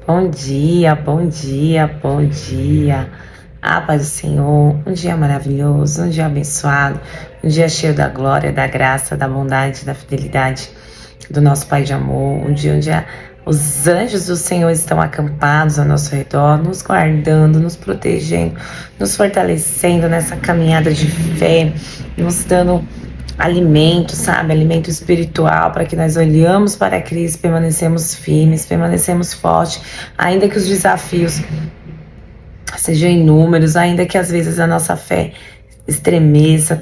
Bom dia, bom dia, bom dia. A paz do Senhor, um dia maravilhoso, um dia abençoado, um dia cheio da glória, da graça, da bondade, da fidelidade do nosso Pai de amor, um dia onde os anjos do Senhor estão acampados ao nosso redor, nos guardando, nos protegendo, nos fortalecendo nessa caminhada de fé, nos dando alimento, sabe? Alimento espiritual, para que nós olhamos para Cristo, permanecemos firmes, permanecemos fortes, ainda que os desafios sejam inúmeros, ainda que às vezes a nossa fé estremeça,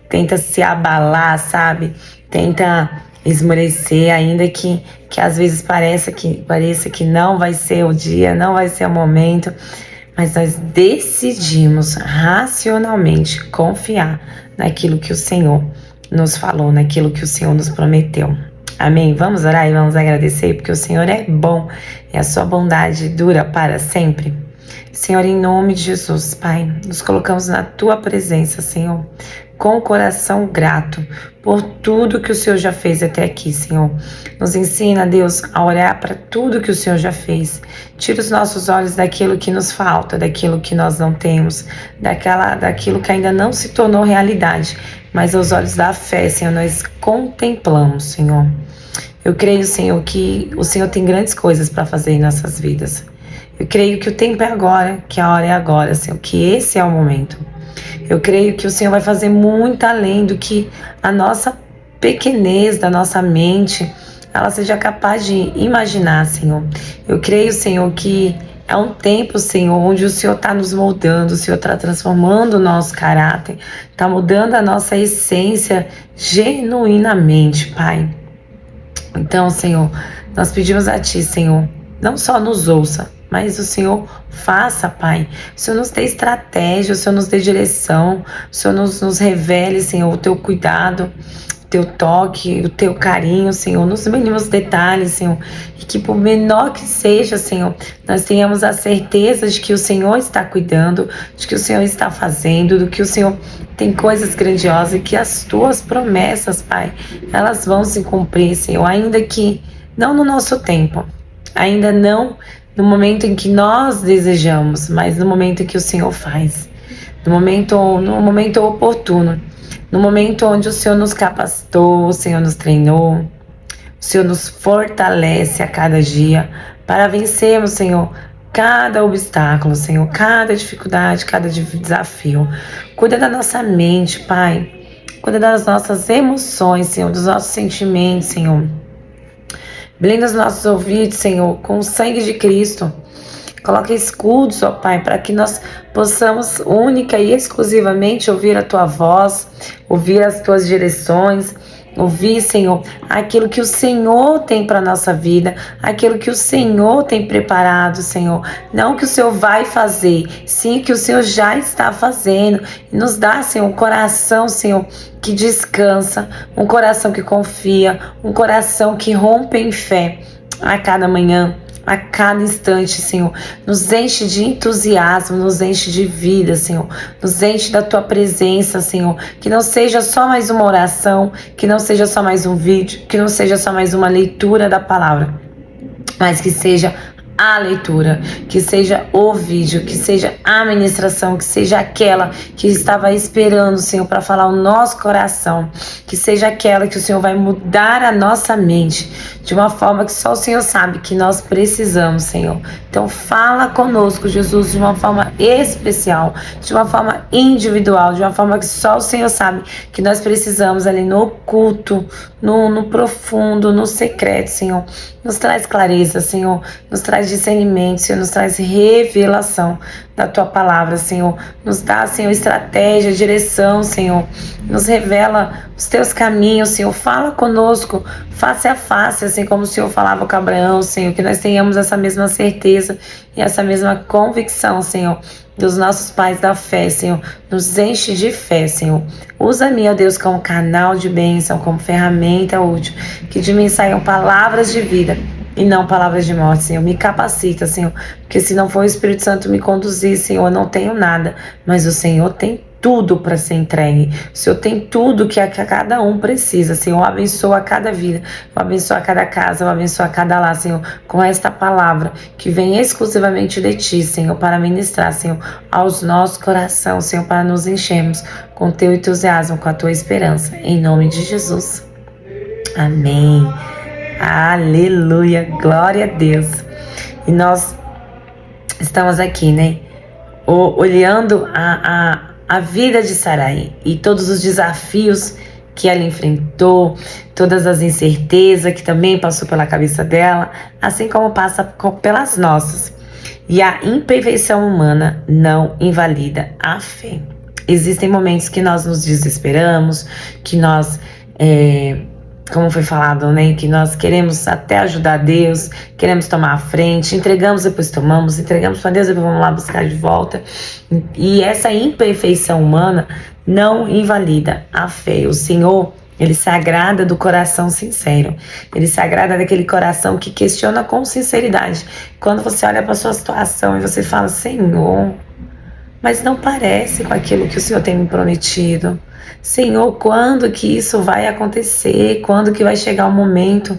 tenta se abalar, sabe? Tenta esmorecer, ainda que às vezes pareça que não vai ser o dia, não vai ser o momento, mas nós decidimos racionalmente confiar naquilo que o Senhor nos falou, naquilo que o Senhor nos prometeu. Amém? Vamos orar e vamos agradecer, porque o Senhor é bom e a sua bondade dura para sempre. Senhor, em nome de Jesus, Pai, nos colocamos na Tua presença, Senhor, com o coração grato por tudo que o Senhor já fez até aqui, Senhor. Nos ensina, Deus, a olhar para tudo que o Senhor já fez. Tira os nossos olhos daquilo que nos falta, daquilo que nós não temos, daquilo que ainda não se tornou realidade, mas aos olhos da fé, Senhor, nós contemplamos, Senhor. Eu creio, Senhor, que o Senhor tem grandes coisas para fazer em nossas vidas. Eu creio que o tempo é agora, que a hora é agora, Senhor, que esse é o momento. Eu creio que o Senhor vai fazer muito além do que a nossa pequenez da nossa mente, ela seja capaz de imaginar, Senhor. Eu creio, Senhor, que é um tempo, Senhor, onde o Senhor está nos moldando, o Senhor está transformando o nosso caráter, está mudando a nossa essência genuinamente, Pai. Então, Senhor, nós pedimos a Ti, Senhor, não só nos ouça, mas o Senhor faça, Pai. O Senhor nos dê estratégia, o Senhor nos dê direção, o Senhor nos revele, Senhor, o Teu cuidado, o Teu toque, o Teu carinho, Senhor, nos mínimos detalhes, Senhor. E que por menor que seja, Senhor, nós tenhamos a certeza de que o Senhor está cuidando, de que o Senhor está fazendo, do que o Senhor tem coisas grandiosas e que as Tuas promessas, Pai, elas vão se cumprir, Senhor, ainda que não no nosso tempo, ainda não no momento em que nós desejamos, mas no momento em que o Senhor faz, no momento oportuno, no momento onde o Senhor nos capacitou, o Senhor nos treinou, o Senhor nos fortalece a cada dia para vencermos, Senhor, cada obstáculo, Senhor, cada dificuldade, cada desafio. Cuida da nossa mente, Pai, cuida das nossas emoções, Senhor, dos nossos sentimentos, Senhor. Blinda os nossos ouvidos, Senhor, com o sangue de Cristo. Coloca escudos, ó Pai, para que nós possamos única e exclusivamente ouvir a Tua voz, ouvir as Tuas direções, ouvir, Senhor, aquilo que o Senhor tem para a nossa vida, aquilo que o Senhor tem preparado, Senhor. Não que o Senhor vai fazer, sim que o Senhor já está fazendo. E nos dá, Senhor, um coração, Senhor, que descansa, um coração que confia, um coração que rompe em fé a cada manhã, a cada instante, Senhor. Nos enche de entusiasmo, nos enche de vida, Senhor. Nos enche da Tua presença, Senhor. Que não seja só mais uma oração, que não seja só mais um vídeo, que não seja só mais uma leitura da palavra, mas que seja a leitura, que seja o vídeo, que seja a ministração, que seja aquela que estava esperando, Senhor, para falar o nosso coração, que seja aquela que o Senhor vai mudar a nossa mente de uma forma que só o Senhor sabe que nós precisamos, Senhor. Então fala conosco, Jesus, de uma forma especial, de uma forma individual, de uma forma que só o Senhor sabe que nós precisamos ali no oculto, no profundo, no secreto, Senhor. Nos traz clareza, Senhor, nos traz discernimento, Senhor, nos traz revelação da Tua palavra, Senhor. Nos dá, Senhor, estratégia, direção, Senhor. Nos revela os Teus caminhos, Senhor. Fala conosco face a face, assim como o Senhor falava com Abraão, Senhor. Que nós tenhamos essa mesma certeza e essa mesma convicção, Senhor, dos nossos pais da fé, Senhor. Nos enche de fé, Senhor. Usa-me, ó Deus, como canal de bênção, como ferramenta útil. Que de mim saiam palavras de vida e não palavras de morte, Senhor. Me capacita, Senhor, porque se não for o Espírito Santo me conduzir, Senhor, eu não tenho nada, mas o Senhor tem tudo para ser entregue. O Senhor tem tudo que cada um precisa. Senhor, abençoa cada vida, abençoa cada casa, abençoa cada lar, Senhor, com esta palavra que vem exclusivamente de Ti, Senhor, para ministrar, Senhor, aos nossos corações, Senhor, para nos enchermos com Teu entusiasmo, com a Tua esperança. Em nome de Jesus. Amém. Aleluia. Glória a Deus. E nós estamos aqui, né? Olhando a vida de Sarai e todos os desafios que ela enfrentou, todas as incertezas que também passou pela cabeça dela, assim como passa pelas nossas. E a imperfeição humana não invalida a fé. Existem momentos que nós nos desesperamos, que nós, como foi falado, né, que nós queremos até ajudar Deus, queremos tomar a frente, entregamos, depois tomamos, entregamos para Deus, depois vamos lá buscar de volta. E essa imperfeição humana não invalida a fé. O Senhor, Ele se agrada do coração sincero. Ele se agrada daquele coração que questiona com sinceridade. Quando você olha para a sua situação e você fala, Senhor, mas não parece com aquilo que o Senhor tem me prometido. Senhor, quando que isso vai acontecer? Quando que vai chegar o momento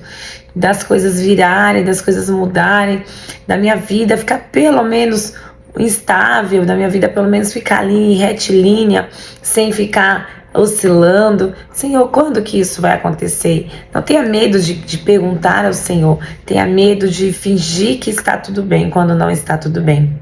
das coisas virarem, das coisas mudarem, da minha vida ficar pelo menos instável, da minha vida pelo menos ficar ali retilínea, sem ficar oscilando? Senhor, quando que isso vai acontecer? Não tenha medo de perguntar ao Senhor, tenha medo de fingir que está tudo bem quando não está tudo bem.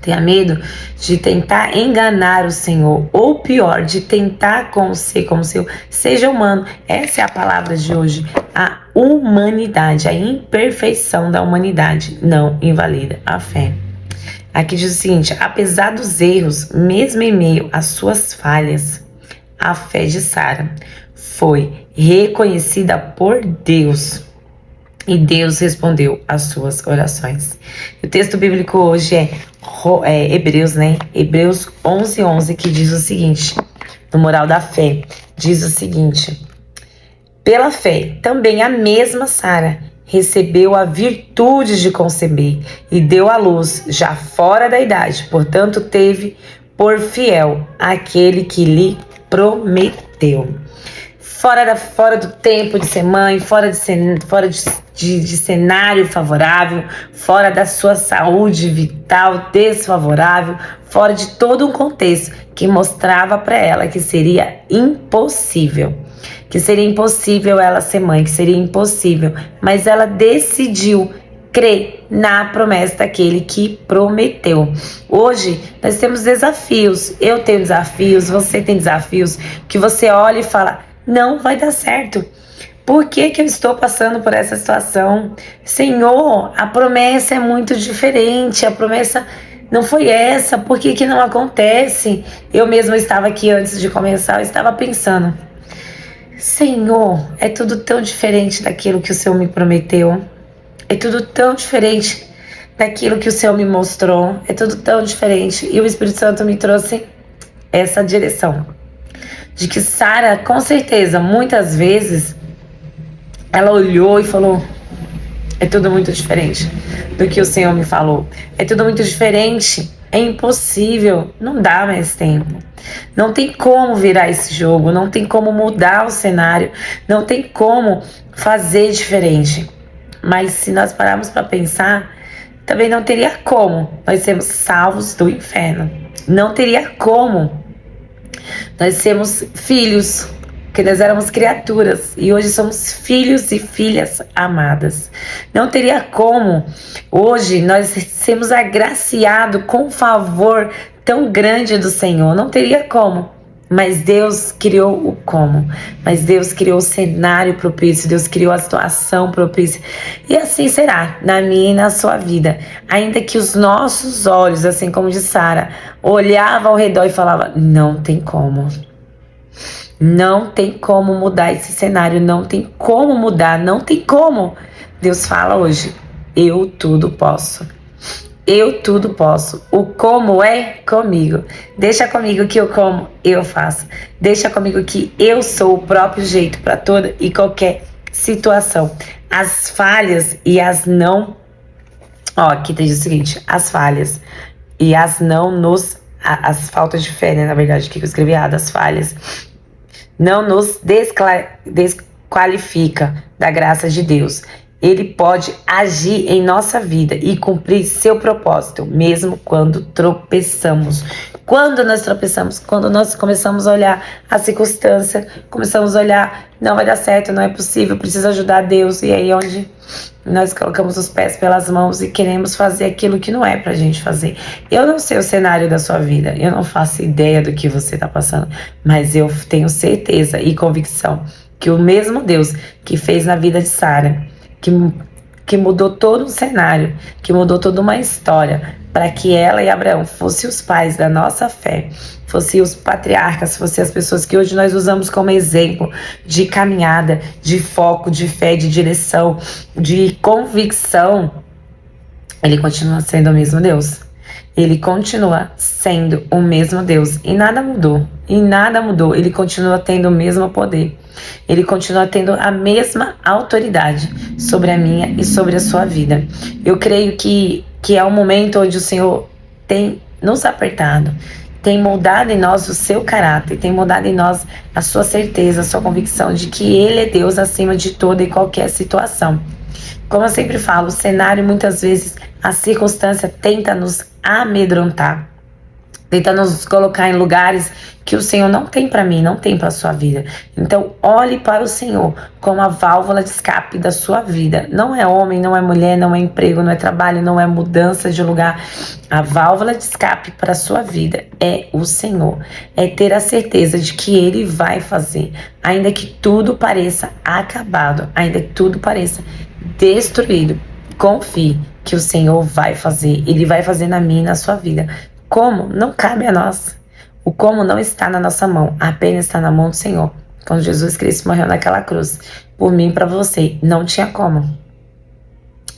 Tenha medo de tentar enganar o Senhor, ou pior, de tentar ser como se eu seja humano. Essa é a palavra de hoje. A humanidade, a imperfeição da humanidade não invalida a fé. Aqui diz o seguinte: apesar dos erros, mesmo em meio às suas falhas, a fé de Sara foi reconhecida por Deus. E Deus respondeu às suas orações. O texto bíblico hoje é Hebreus, né? Hebreus 11:11, que diz o seguinte, no moral da fé, diz o seguinte: pela fé, também a mesma Sara recebeu a virtude de conceber e deu à luz já fora da idade, portanto teve por fiel aquele que lhe prometeu. Fora do tempo de ser mãe, fora de cenário favorável, fora da sua saúde vital desfavorável, fora de todo um contexto que mostrava para ela que seria impossível ela ser mãe, que seria impossível, mas ela decidiu crer na promessa daquele que prometeu. Hoje nós temos desafios, eu tenho desafios, você tem desafios, que você olha e fala, não vai dar certo. Por que eu estou passando por essa situação? Senhor, a promessa é muito diferente, a promessa não foi essa, por que não acontece? Eu mesma estava aqui antes de começar, eu estava pensando, Senhor, é tudo tão diferente daquilo que o Senhor me prometeu, é tudo tão diferente daquilo que o Senhor me mostrou, é tudo tão diferente. E o Espírito Santo me trouxe essa direção, de que Sara, com certeza, muitas vezes, ela olhou e falou, é tudo muito diferente do que o Senhor me falou. É tudo muito diferente, é impossível, não dá mais tempo. Não tem como virar esse jogo, não tem como mudar o cenário, não tem como fazer diferente. Mas se nós pararmos para pensar, também não teria como nós sermos salvos do inferno. Não teria como nós sermos filhos, porque nós éramos criaturas e hoje somos filhos e filhas amadas. Não teria como hoje nós sermos agraciados com um favor tão grande do Senhor. Não teria como. Mas Deus criou o como. Mas Deus criou o cenário propício. Deus criou a situação propícia. E assim será na minha e na sua vida. Ainda que os nossos olhos, assim como de Sara, olhavam ao redor e falavam, não tem como. Não tem como mudar esse cenário. Não tem como mudar. Não tem como. Deus fala hoje, eu tudo posso. Eu tudo posso. O como é comigo. Deixa comigo que o como eu faço. Deixa comigo que eu sou o próprio jeito para toda e qualquer situação. As falhas e as não... aqui diz o seguinte. As falhas e as não nos as faltas de fé, né? Na verdade, que eu escrevi errado, as falhas, não nos desqualifica da graça de Deus. Ele pode agir em nossa vida e cumprir seu propósito, mesmo quando tropeçamos. Quando nós tropeçamos, quando nós começamos a olhar a circunstância, começamos a olhar, não vai dar certo, não é possível, preciso ajudar Deus. E aí onde nós colocamos os pés pelas mãos e queremos fazer aquilo que não é pra gente fazer. Eu não sei o cenário da sua vida, eu não faço ideia do que você tá passando, mas eu tenho certeza e convicção que o mesmo Deus que fez na vida de Sara, que mudou todo um cenário, que mudou toda uma história, para que ela e Abraão fossem os pais da nossa fé, fossem os patriarcas, fossem as pessoas que hoje nós usamos como exemplo de caminhada, de foco, de fé, de direção, de convicção. Ele continua sendo o mesmo Deus. Ele continua sendo o mesmo Deus. E nada mudou. E nada mudou. Ele continua tendo o mesmo poder. Ele continua tendo a mesma autoridade sobre a minha e sobre a sua vida. Eu creio que é um momento onde o Senhor tem nos apertado, tem moldado em nós o seu caráter, tem moldado em nós a sua certeza, a sua convicção de que Ele é Deus acima de toda e qualquer situação. Como eu sempre falo, o cenário, muitas vezes, a circunstância tenta nos amedrontar, tenta nos colocar em lugares que o Senhor não tem para mim, não tem para a sua vida. Então, olhe para o Senhor como a válvula de escape da sua vida. Não é homem, não é mulher, não é emprego, não é trabalho, não é mudança de lugar. A válvula de escape para a sua vida é o Senhor. É ter a certeza de que Ele vai fazer, ainda que tudo pareça acabado, ainda que tudo pareça destruído. Confie que o Senhor vai fazer. Ele vai fazer na minha e na sua vida. Como? Não cabe a nós. O como não está na nossa mão, apenas está na mão do Senhor. Quando Jesus Cristo morreu naquela cruz, por mim e para você, não tinha como.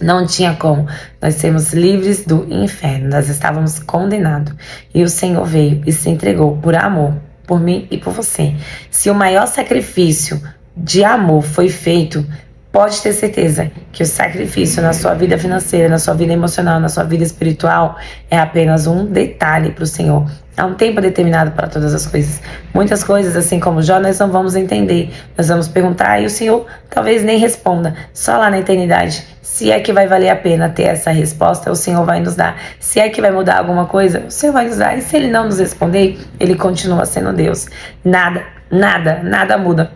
Não tinha como nós sermos livres do inferno. Nós estávamos condenados. E o Senhor veio e se entregou por amor, por mim e por você. Se o maior sacrifício de amor foi feito, pode ter certeza que o sacrifício na sua vida financeira, na sua vida emocional, na sua vida espiritual é apenas um detalhe para o Senhor. Há um tempo determinado para todas as coisas. Muitas coisas, assim como Jó, nós não vamos entender. Nós vamos perguntar e o Senhor talvez nem responda. Só lá na eternidade. Se é que vai valer a pena ter essa resposta, o Senhor vai nos dar. Se é que vai mudar alguma coisa, o Senhor vai nos dar. E se Ele não nos responder, Ele continua sendo Deus. Nada muda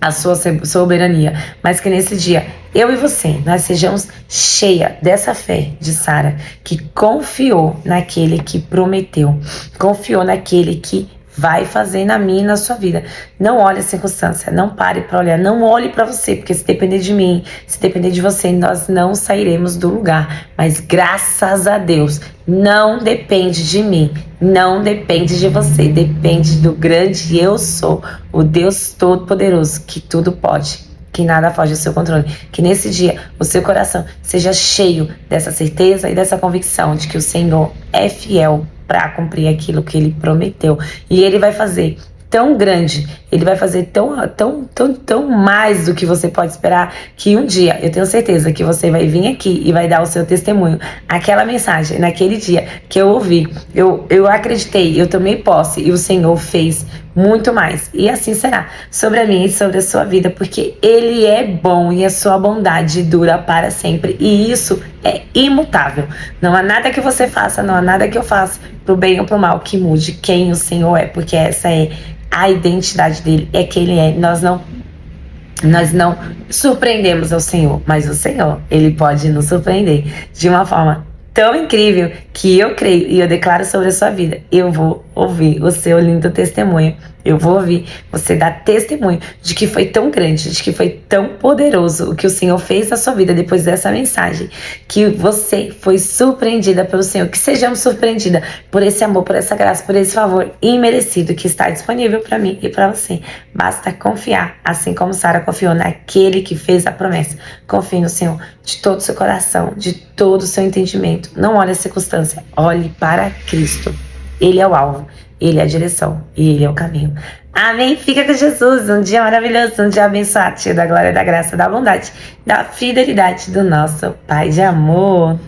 a sua soberania, mas que nesse dia, eu e você, nós sejamos cheia dessa fé de Sara, que confiou naquele que prometeu, confiou naquele que vai fazer na minha e na sua vida. Não olhe a circunstância, não pare para olhar, não olhe para você, porque se depender de mim, se depender de você, nós não sairemos do lugar. Mas graças a Deus, não depende de mim, não depende de você, depende do grande eu sou, o Deus Todo-Poderoso, que tudo pode, que nada foge do seu controle. Que nesse dia o seu coração seja cheio dessa certeza e dessa convicção de que o Senhor é fiel para cumprir aquilo que Ele prometeu. E Ele vai fazer tão grande, Ele vai fazer tão mais do que você pode esperar, que um dia, eu tenho certeza que você vai vir aqui e vai dar o seu testemunho. Aquela mensagem, naquele dia que eu ouvi, eu acreditei, eu tomei posse e o Senhor fez muito mais. E assim será sobre a minha e sobre a sua vida, porque Ele é bom e a sua bondade dura para sempre. E isso é imutável. Não há nada que você faça, não há nada que eu faça, pro bem ou pro mal, que mude quem o Senhor é, porque essa é a identidade dele, é que Ele é. Nós não surpreendemos ao Senhor, mas o Senhor, Ele pode nos surpreender de uma forma tão incrível que eu creio e eu declaro sobre a sua vida. Eu vou ouvir o seu lindo testemunho. Eu vou ouvir você dar testemunho de que foi tão grande, de que foi tão poderoso o que o Senhor fez na sua vida depois dessa mensagem, que você foi surpreendida pelo Senhor, que sejamos surpreendidas por esse amor, por essa graça, por esse favor imerecido que está disponível para mim e para você. Basta confiar, assim como Sara confiou naquele que fez a promessa. Confie no Senhor de todo o seu coração, de todo o seu entendimento. Não olhe a circunstância, olhe para Cristo. Ele é o alvo, Ele é a direção e Ele é o caminho. Amém? Fica com Jesus. Um dia maravilhoso, um dia abençoado, cheio da glória, da graça, da bondade, da fidelidade do nosso Pai de amor.